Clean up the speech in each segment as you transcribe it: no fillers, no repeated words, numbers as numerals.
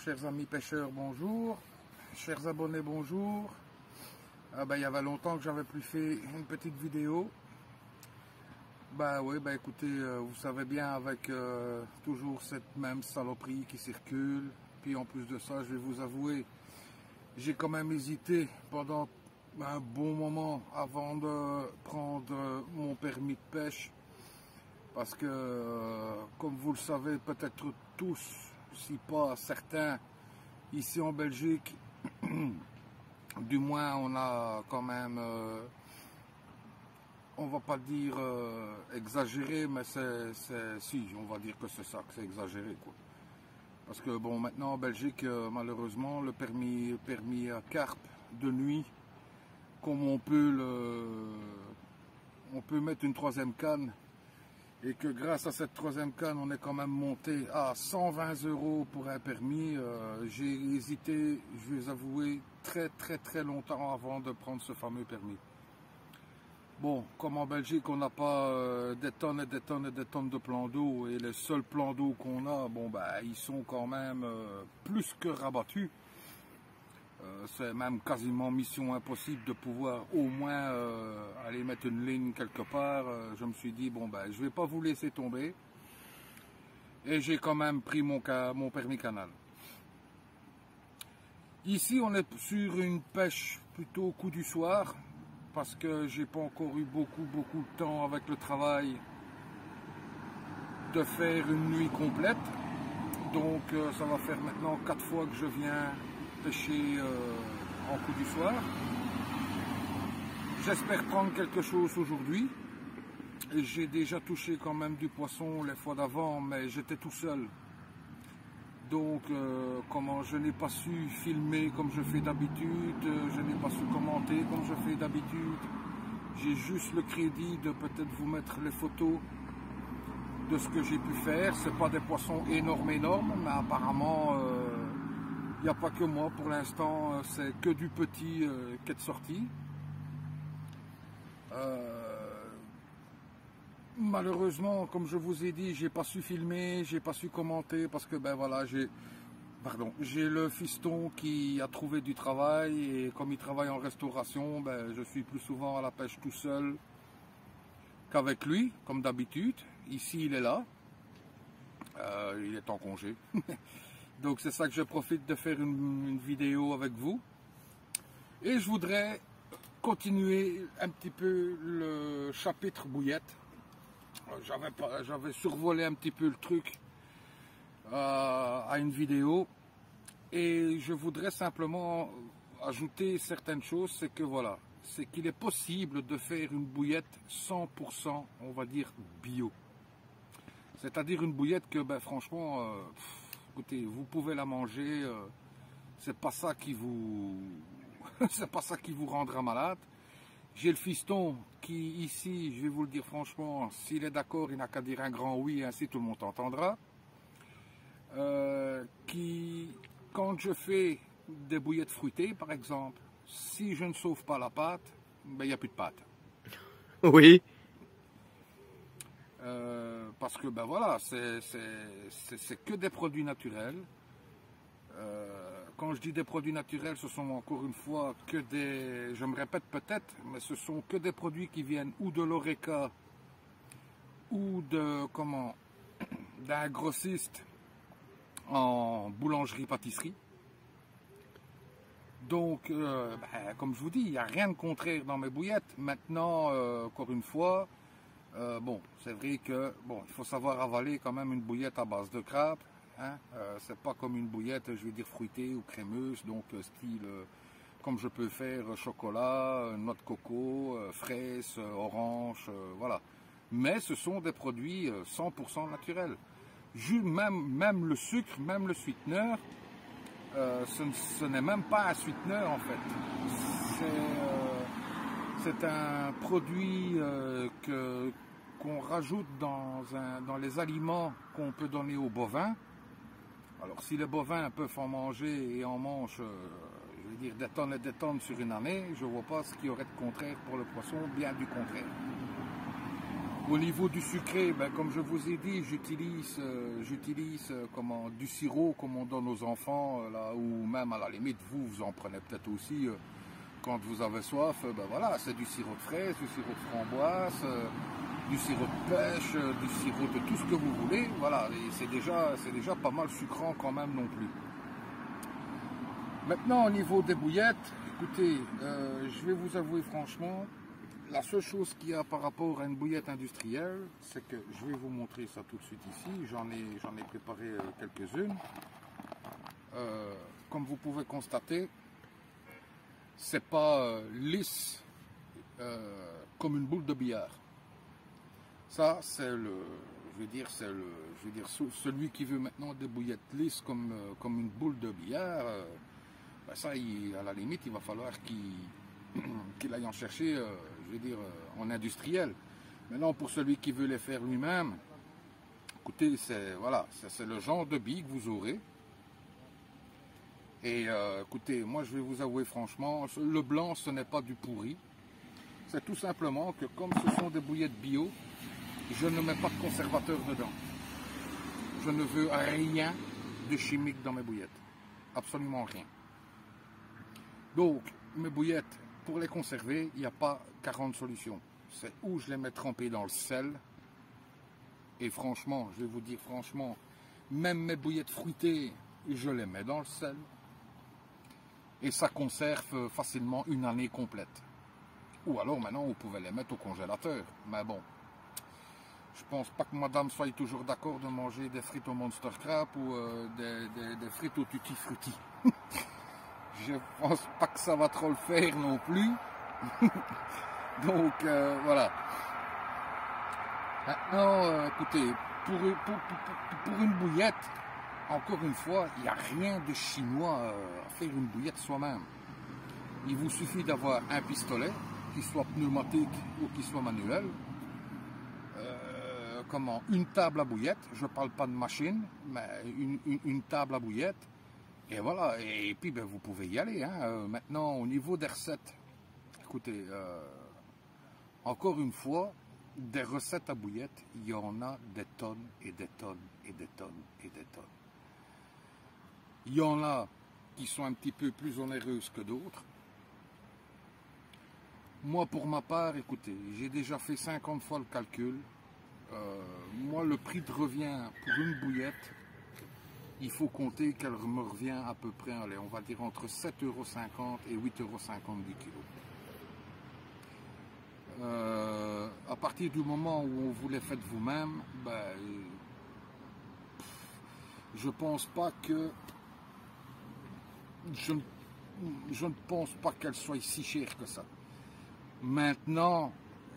chers amis pêcheurs, bonjour. Chers abonnés, bonjour. Il y avait longtemps que j'avais plus fait une petite vidéo. Oui, écoutez, vous savez bien, avec toujours cette même saloperie qui circule. Puis en plus de ça, je vais vous avouer, j'ai quand même hésité pendant un bon moment avant de prendre mon permis de pêche. Parce que, comme vous le savez peut-être tous, si pas certains, ici en Belgique, du moins on a quand même, on va pas dire exagéré, mais si, on va dire que c'est ça, que c'est exagéré, quoi. Parce que bon, maintenant en Belgique, malheureusement, le permis à carpe de nuit, comme on peut mettre une troisième canne, et que grâce à cette troisième canne, on est quand même monté à 120 € pour un permis. J'ai hésité, je vais vous avouer, très longtemps avant de prendre ce fameux permis. Bon, comme en Belgique, on n'a pas des tonnes et des tonnes et des tonnes de plans d'eau, et les seuls plans d'eau qu'on a, ils sont quand même plus que rabattus. C'est même quasiment mission impossible de pouvoir au moins aller mettre une ligne quelque part. Je me suis dit, je vais pas vous laisser tomber. Et j'ai quand même pris mon permis canal. Ici, on est sur une pêche plutôt au coup du soir, parce que j'ai pas encore eu beaucoup de temps avec le travail de faire une nuit complète. Donc ça va faire maintenant 4 fois que je viens pêcher en coup du soir. J'espère prendre quelque chose aujourd'hui. J'ai déjà touché quand même du poisson les fois d'avant, mais j'étais tout seul. Donc comment je n'ai pas su filmer comme je fais d'habitude, je n'ai pas su commenter comme je fais d'habitude. J'ai juste le crédit de peut-être vous mettre les photos de ce que j'ai pu faire. C'est pas des poissons énormes, mais apparemment il n'y a pas que moi pour l'instant, c'est que du petit qui est sorti. Malheureusement, comme je vous ai dit, j'ai pas su filmer, j'ai pas su commenter parce que j'ai le fiston qui a trouvé du travail, et comme il travaille en restauration, je suis plus souvent à la pêche tout seul qu'avec lui, comme d'habitude. Ici, il est là, il est en congé. Donc c'est ça que je profite de faire une vidéo avec vous. Et je voudrais continuer un petit peu le chapitre bouillette. J'avais survolé un petit peu le truc à une vidéo. Et je voudrais simplement ajouter certaines choses. C'est que voilà, c'est qu'il est possible de faire une bouillette 100%, on va dire, bio. C'est-à-dire une bouillette que franchement... écoutez, vous pouvez la manger, c'est pas ça qui vous c'est pas ça qui vous rendra malade. J'ai le fiston qui ici, je vais vous le dire franchement, s'il est d'accord, il n'a qu'à dire un grand oui, ainsi tout le monde entendra. Qui, quand je fais des bouillettes fruitées par exemple, si je ne sauve pas la pâte, il n'y a plus de pâte. Oui. Parce que voilà, c'est que des produits naturels. Quand je dis des produits naturels, ce sont encore une fois que des, je me répète peut-être, mais ce sont que des produits qui viennent ou de l'Oreca ou d'un grossiste en boulangerie-pâtisserie. Donc, comme je vous dis, il n'y a rien de contraire dans mes bouillettes. Maintenant, encore une fois, c'est vrai que il faut savoir avaler quand même une bouillette à base de crabe. Hein, c'est pas comme une bouillette, je vais dire fruitée ou crémeuse, donc style comme je peux faire chocolat, noix de coco, fraises, orange, voilà. Mais ce sont des produits 100% naturels. Même le sucre, même le sweetener, ce n'est même pas un sweetener en fait. C'est un produit qu'on rajoute dans les aliments qu'on peut donner aux bovins. Alors si les bovins peuvent en manger et en mangent, je veux dire, des tonnes et des tonnes sur une année, je ne vois pas ce qu'il y aurait de contraire pour le poisson, bien du contraire. Au niveau du sucré, ben, comme je vous ai dit, j'utilise du sirop comme on donne aux enfants, là, ou même à la limite, vous en prenez peut-être aussi quand vous avez soif. Ben voilà, c'est du sirop de fraise, du sirop de framboise, du sirop de pêche, du sirop de tout ce que vous voulez. Voilà, et c'est déjà pas mal sucrant quand même non plus. Maintenant, au niveau des bouillettes, écoutez, je vais vous avouer franchement, la seule chose qu'il y a par rapport à une bouillette industrielle, c'est que je vais vous montrer ça tout de suite ici. J'en ai préparé quelques-unes. Comme vous pouvez constater, c'est pas lisse comme une boule de billard. Ça, c'est celui qui veut maintenant des bouillettes lisses comme une boule de billard. Ben ça, à la limite, il va falloir qu'il aille en chercher, en industriel. Maintenant, pour celui qui veut les faire lui-même, écoutez, c'est le genre de billes que vous aurez. Et écoutez, moi, je vais vous avouer franchement, le blanc, ce n'est pas du pourri. C'est tout simplement que comme ce sont des bouillettes bio, je ne mets pas de conservateur dedans. Je ne veux rien de chimique dans mes bouillettes. Absolument rien. Donc, mes bouillettes, pour les conserver, il n'y a pas 40 solutions. C'est où je les mets trempées dans le sel. Et franchement, je vais vous dire franchement, même mes bouillettes fruitées, je les mets dans le sel. Et ça conserve facilement une année complète. Ou alors maintenant, vous pouvez les mettre au congélateur. Mais bon, je pense pas que madame soit toujours d'accord de manger des frites au Monster Crab ou des frites au Tutti Frutti. Je pense pas que ça va trop le faire non plus. Donc voilà. Maintenant, écoutez, pour une bouillette, encore une fois, il n'y a rien de chinois à faire une bouillette soi-même. Il vous suffit d'avoir un pistolet, qu'il soit pneumatique ou qu'il soit manuel. Une table à bouillette, je ne parle pas de machine, mais une table à bouillette. Et voilà, et puis ben, vous pouvez y aller. Hein. Maintenant, au niveau des recettes, écoutez, encore une fois, des recettes à bouillette, il y en a des tonnes et des tonnes et des tonnes et des tonnes. Il y en a qui sont un petit peu plus onéreuses que d'autres. Moi, pour ma part, écoutez, j'ai déjà fait 50 fois le calcul. Moi, le prix de revient pour une bouillette, il faut compter qu'elle me revient à peu près, allez, on va dire entre 7,50 € et 8,50 € du kilo. À partir du moment où vous les faites vous-même, ben, je pense pas que je ne pense pas qu'elle soit si chère que ça. Maintenant,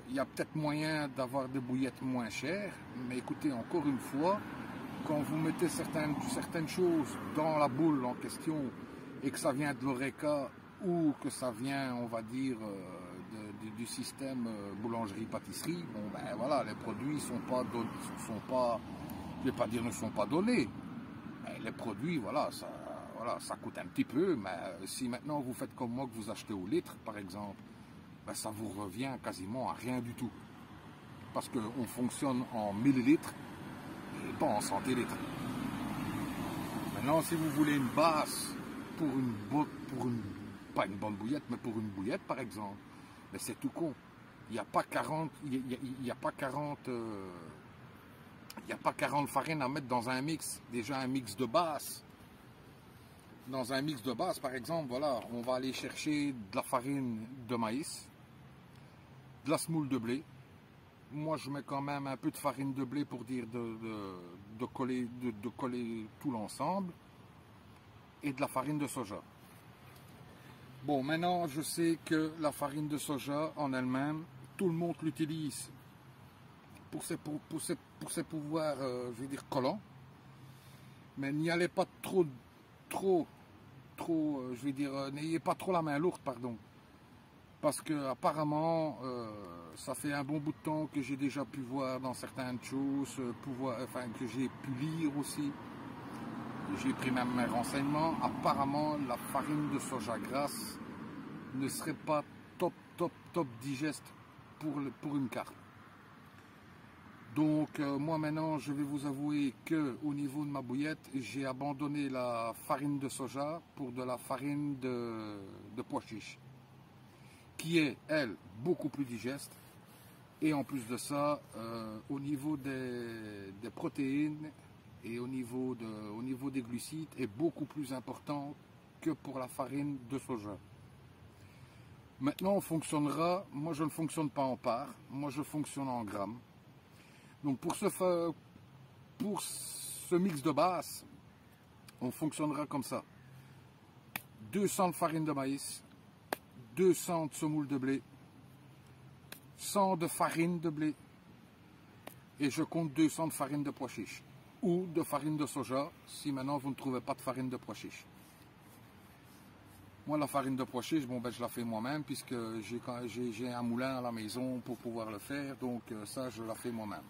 il y a peut-être moyen d'avoir des bouillettes moins chères, mais écoutez, encore une fois, quand vous mettez certaines choses dans la boule en question et que ça vient de l'Horeca ou que ça vient, on va dire, du système boulangerie-pâtisserie, bon ben voilà, les produits je vais pas dire ne sont pas donnés, mais les produits, voilà, ça coûte un petit peu, mais si maintenant vous faites comme moi que vous achetez au litre, par exemple, ben ça vous revient quasiment à rien du tout, parce qu'on fonctionne en millilitres et pas en centilitres. Maintenant, si vous voulez une base pas une bonne bouillette, mais pour une bouillette par exemple, mais c'est tout con. Il n'y a pas 40, il y a pas 40 farines à mettre dans un mix. Déjà un mix de base. Dans un mix de base, par exemple, voilà, on va aller chercher de la farine de maïs, de la semoule de blé. Moi, je mets quand même un peu de farine de blé pour dire de coller tout l'ensemble, et de la farine de soja. Bon, maintenant, je sais que la farine de soja en elle-même, tout le monde l'utilise pour ses pouvoirs, je vais dire, collants. Mais n'y allez pas trop, je vais dire, n'ayez pas trop la main lourde, pardon. Parce que apparemment, ça fait un bon bout de temps que j'ai déjà pu voir dans certaines choses, que j'ai pu lire aussi. J'ai pris même mes renseignements. Apparemment, la farine de soja grasse ne serait pas top digeste pour une carte. Donc moi maintenant je vais vous avouer que au niveau de ma bouillette, j'ai abandonné la farine de soja pour de la farine de pois chiche, qui est elle beaucoup plus digeste, et en plus de ça au niveau des protéines et au niveau des glucides est beaucoup plus important que pour la farine de soja. Maintenant on fonctionnera, moi je ne fonctionne pas en parts, moi je fonctionne en grammes. Donc pour ce mix de base, on fonctionnera comme ça. 200 de farine de maïs, 200 de semoule de blé, 100 de farine de blé, et je compte 200 de farine de pois chiche, ou de farine de soja, si maintenant vous ne trouvez pas de farine de pois chiche. Moi la farine de pois chiche, bon, ben, je la fais moi-même, puisque j'ai un moulin à la maison pour pouvoir le faire, donc ça je la fais moi-même.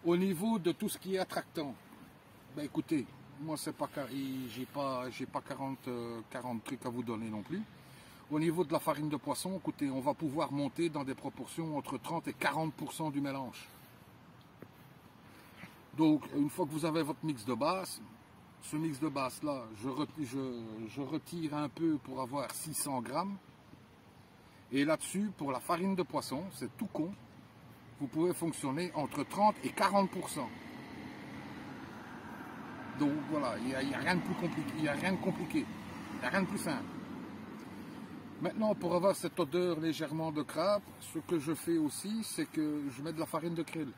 Au niveau de tout ce qui est attractant, ben écoutez, moi c'est pas, j'ai pas 40 trucs à vous donner non plus. Au niveau de la farine de poisson, écoutez, on va pouvoir monter dans des proportions entre 30 et 40% du mélange. Donc une fois que vous avez votre mix de base, ce mix de base là, je retire un peu pour avoir 600 grammes. Et là-dessus, pour la farine de poisson, c'est tout con, vous pouvez fonctionner entre 30 et 40%. Donc voilà, il n'y a rien de plus compliqué, il n'y a rien de compliqué, il n'y a rien de plus simple. Maintenant, pour avoir cette odeur légèrement de crabe, ce que je fais aussi, c'est que je mets de la farine de krill.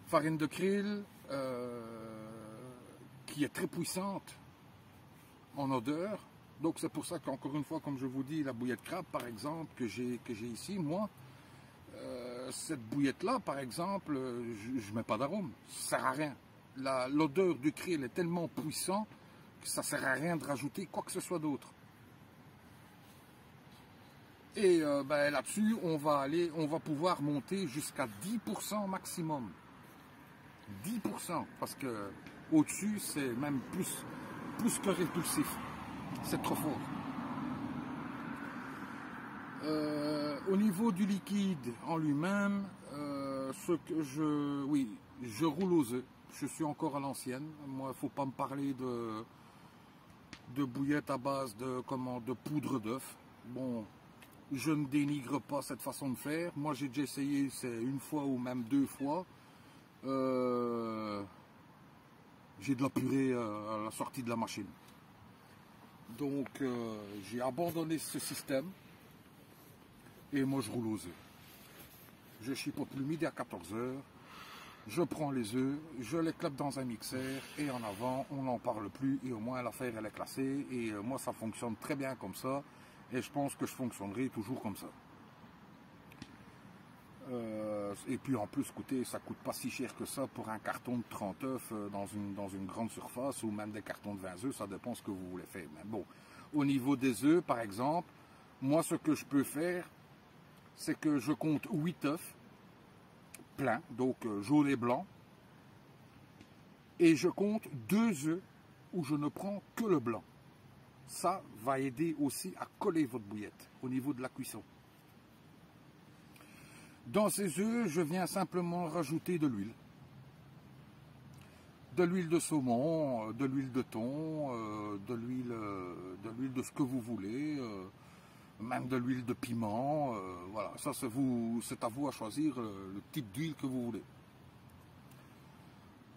Farine de krill qui est très puissante en odeur. Donc c'est pour ça qu'encore une fois, comme je vous dis, la bouillette crabe par exemple que j'ai ici, moi, cette bouillette là par exemple, je ne mets pas d'arôme, ça ne sert à rien. L'odeur du krill est tellement puissant que ça ne sert à rien de rajouter quoi que ce soit d'autre. Et ben, là-dessus, on va pouvoir monter jusqu'à 10% maximum. 10%, parce que au-dessus, c'est même plus que répulsif. C'est trop fort. Au niveau du liquide en lui-même, je roule aux œufs. Je suis encore à l'ancienne. Moi, il ne faut pas me parler de bouillette à base de poudre d'œuf. Bon, je ne dénigre pas cette façon de faire. Moi, j'ai déjà essayé, c'est une fois ou même 2 fois. J'ai de la purée à la sortie de la machine. Donc, j'ai abandonné ce système. Et moi, je roule aux œufs. Je chipote le midi à 14 h. Je prends les œufs, je les clappe dans un mixeur et en avant, on n'en parle plus et au moins l'affaire elle est classée. Et moi, ça fonctionne très bien comme ça. Et je pense que je fonctionnerai toujours comme ça. Et puis en plus, écoutez, ça coûte pas si cher que ça pour un carton de 30 œufs dans une grande surface ou même des cartons de 20 œufs, ça dépend ce que vous voulez faire. Mais bon, au niveau des œufs, par exemple, moi ce que je peux faire, c'est que je compte 8 œufs pleins, donc jaune et blanc, et je compte 2 œufs où je ne prends que le blanc. Ça va aider aussi à coller votre bouillette au niveau de la cuisson. Dans ces œufs, je viens simplement rajouter de l'huile. De l'huile de saumon, de l'huile de thon, de l'huile de ce que vous voulez, même de l'huile de piment. Voilà, ça c'est à vous à choisir le type d'huile que vous voulez.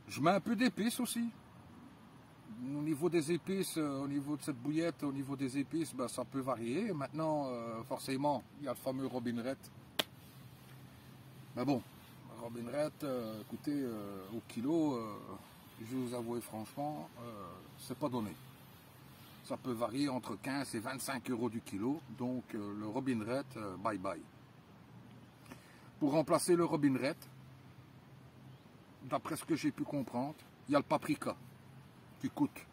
Je mets un peu d'épices aussi. Au niveau des épices, au niveau de cette bouillette, au niveau des épices, ben, ça peut varier. Maintenant, forcément, il y a le fameux Robin Red. Mais bon, Robin Red, écoutez, au kilo, je vais vous avouer franchement, c'est pas donné. Ça peut varier entre 15 et 25 € du kilo. Donc le Robin Red, bye bye. Pour remplacer le Robin Red, d'après ce que j'ai pu comprendre, il y a le paprika qui coûte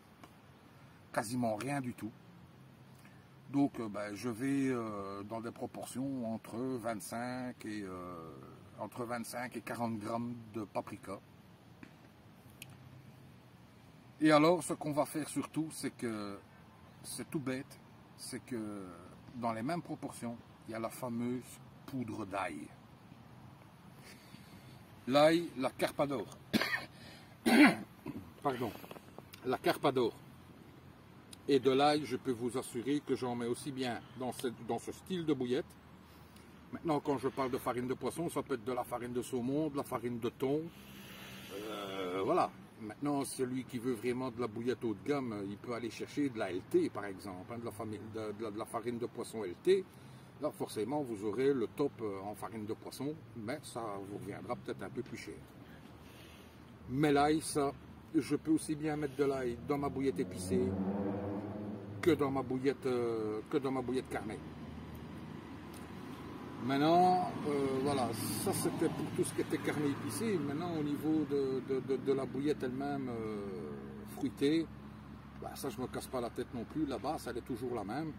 quasiment rien du tout. Donc ben, je vais dans des proportions entre 25 et 40 grammes de paprika. Et alors ce qu'on va faire surtout, c'est que c'est tout bête, c'est que dans les mêmes proportions, il y a la fameuse poudre d'ail. l'ail, la Carpador. Pardon, la Carpador. Et de l'ail, je peux vous assurer que j'en mets aussi bien dans ce style de bouillette. Maintenant, quand je parle de farine de poisson, ça peut être de la farine de saumon, de la farine de thon. Voilà. Maintenant, celui qui veut vraiment de la bouillette haut de gamme, il peut aller chercher de la LT, par exemple, hein, de la farine de poisson LT. Là, forcément, vous aurez le top en farine de poisson, mais ça vous reviendra peut-être un peu plus cher. Mais l'ail, ça, je peux aussi bien mettre de l'ail dans ma bouillette épicée que dans ma bouillette carnée. Maintenant, voilà, ça c'était pour tout ce qui était carné épicé. Maintenant, au niveau de la bouillette elle-même fruitée, bah, ça je ne me casse pas la tête non plus. La base, elle est toujours la même.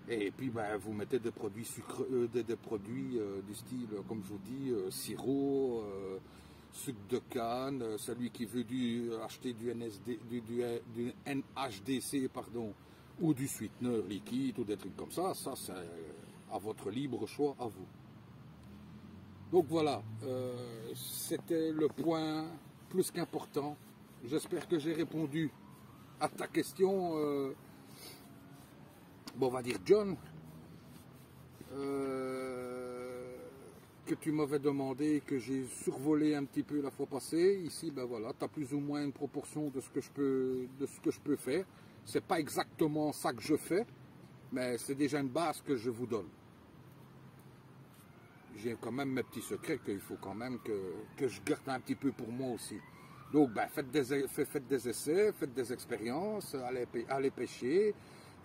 Et puis, bah, vous mettez des produits sucrés, des produits du style, comme je vous dis, sirop, sucre de canne. Celui qui veut acheter du NHDC, pardon, ou du sweetener liquide ou des trucs comme ça c'est à votre libre choix, à vous. Donc voilà, c'était le point plus qu'important. J'espère que j'ai répondu à ta question, bon, on va dire John, que tu m'avais demandé, que j'ai survolé un petit peu la fois passée. Ici, ben voilà, tu as plus ou moins une proportion de ce que je peux faire. C'est pas exactement ça que je fais, mais c'est déjà une base que je vous donne. J'ai quand même mes petits secrets qu'il faut quand même que je garde un petit peu pour moi aussi. Donc, ben, faites des essais, faites des expériences, allez pêcher,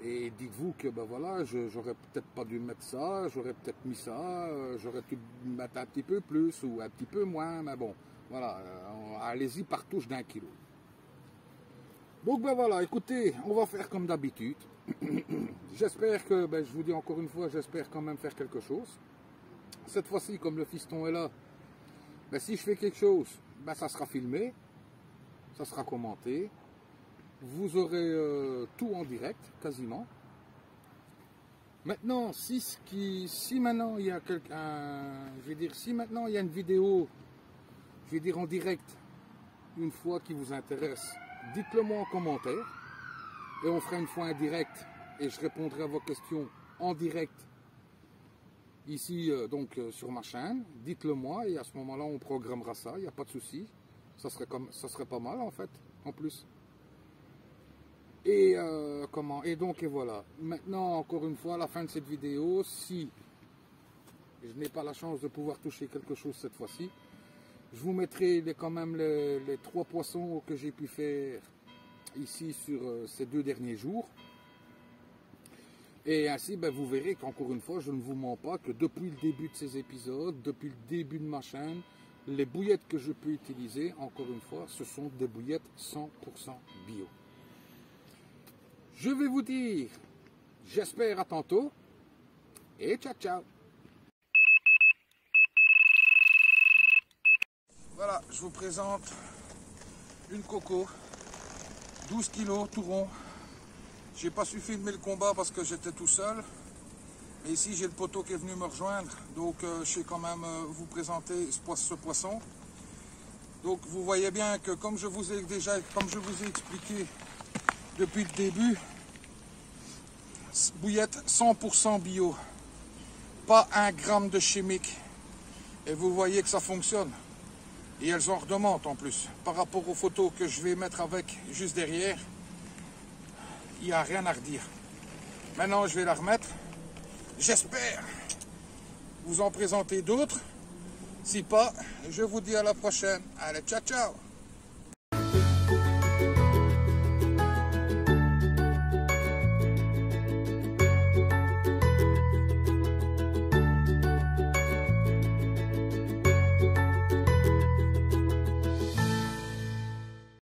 et dites-vous que, ben voilà, j'aurais peut-être pas dû mettre ça, j'aurais peut-être mis ça, j'aurais dû mettre un petit peu plus ou un petit peu moins, mais bon, voilà, allez-y par touche d'1 kilo. Donc, ben voilà, écoutez, on va faire comme d'habitude. J'espère que, ben, je vous dis encore une fois, j'espère quand même faire quelque chose. Cette fois-ci, comme le fiston est là, ben, si je fais quelque chose, ben, ça sera filmé, ça sera commenté. Vous aurez tout en direct, quasiment. Maintenant, si maintenant il y a si maintenant il y a une vidéo, je vais dire en direct, une fois qui vous intéresse, dites-le moi en commentaire. Et on fera une fois un direct et je répondrai à vos questions en direct ici donc sur ma chaîne. Dites-le moi et à ce moment-là on programmera ça, il n'y a pas de souci. Ça serait pas mal en fait, en plus. Et et voilà. Maintenant, encore une fois, à la fin de cette vidéo, si je n'ai pas la chance de pouvoir toucher quelque chose cette fois-ci, je vous mettrai quand même les 3 poissons que j'ai pu faire ici sur ces 2 derniers jours. Et ainsi, ben, vous verrez qu'encore une fois, je ne vous mens pas, que depuis le début de ces épisodes, depuis le début de ma chaîne, les bouillettes que je peux utiliser, encore une fois, ce sont des bouillettes 100% bio. Je vais vous dire, j'espère à tantôt, et ciao ciao. Voilà, je vous présente une coco, 12 kilos, tout rond. J'ai pas su filmer le combat parce que j'étais tout seul. Et ici, j'ai le poteau qui est venu me rejoindre. Donc, je sais quand même vous présenter ce poisson. Donc, vous voyez bien que comme je vous ai expliqué depuis le début, bouillette 100% bio. Pas 1 gramme de chimique. Et vous voyez que ça fonctionne. Et elles en redemandent en plus. Par rapport aux photos que je vais mettre avec juste derrière, il n'y a rien à redire. Maintenant, je vais la remettre. J'espère vous en présenter d'autres. Si pas, je vous dis à la prochaine. Allez, ciao, ciao!